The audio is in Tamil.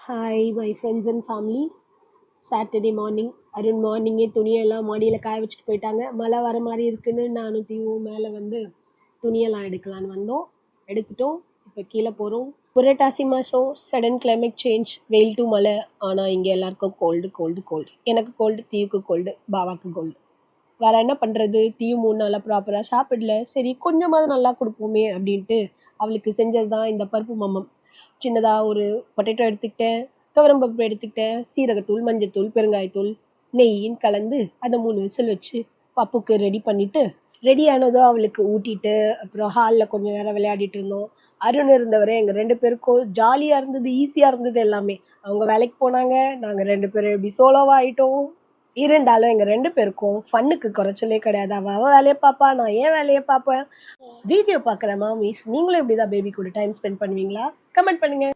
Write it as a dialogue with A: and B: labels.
A: Hi my friends and family. Saturday morning Arun மார்னிங்கே துணியெல்லாம் மாடியில் காய வச்சுட்டு போயிட்டாங்க. மழை வர மாதிரி இருக்குன்னு நானும் தீவும் மேலே வந்து துணியெல்லாம் எடுக்கலான்னு வந்தோம். எடுத்துட்டோம். இப்போ கீழே போகிறோம். புரட்டாசி மாதம் சடன் கிளைமேட் சேஞ்ச், வெயில் டு மழை. ஆனால் இங்கே எல்லாருக்கும் கோல்டு கோல்டு கோல்டு. எனக்கு கோல்டு, தீவுக்கு கோல்டு, பாவாக்கு கோல்டு. வேறு என்ன பண்ணுறது? தீவு 3 நாளாக ப்ராப்பராக சாப்பிடல. சரி கொஞ்சமாவது நல்லா கொடுப்போமே அப்படின்ட்டு அவளுக்கு செஞ்சது தான் இந்த பருப்பு மம்மம். சின்னதாக ஒரு பொட்டேட்டோ எடுத்துக்கிட்டேன், துவரம்பருப்பு எடுத்துக்கிட்டேன், சீரகத்தூள், மஞ்சத்தூள், பெருங்காயத்தூள், நெய்யின்னு கலந்து அதை 3 விசில் வச்சு பப்புக்கு ரெடி பண்ணிவிட்டு, ரெடி ஆனதும் அவளுக்கு ஊட்டிட்டு அப்புறம் ஹாலில் கொஞ்சம் நேரம் விளையாடிட்டு இருந்தோம். அருண் இருந்தவரை எங்கள் 2 பேருக்கும் ஜாலியாக இருந்தது, ஈஸியாக இருந்தது எல்லாமே. அவங்க வேலைக்கு போனாங்க, நாங்கள் 2 பேரும் எப்படி சோலோவாக ஆகிட்டோம். இருந்தாலும் எங்கள் 2 பேருக்கும் ஃபன்னுக்கு குறைச்சலே கிடையாது. அவள் வேலையை பார்ப்பா, நான் ஏன் வேலையை பார்ப்பேன். வீடியோ பார்க்குற மாமிஸ் நீங்களும் இப்படி தான் பேபி கூட டைம் ஸ்பெண்ட் பண்ணுவீங்களா? கமெண்ட் பண்ணுங்கள்.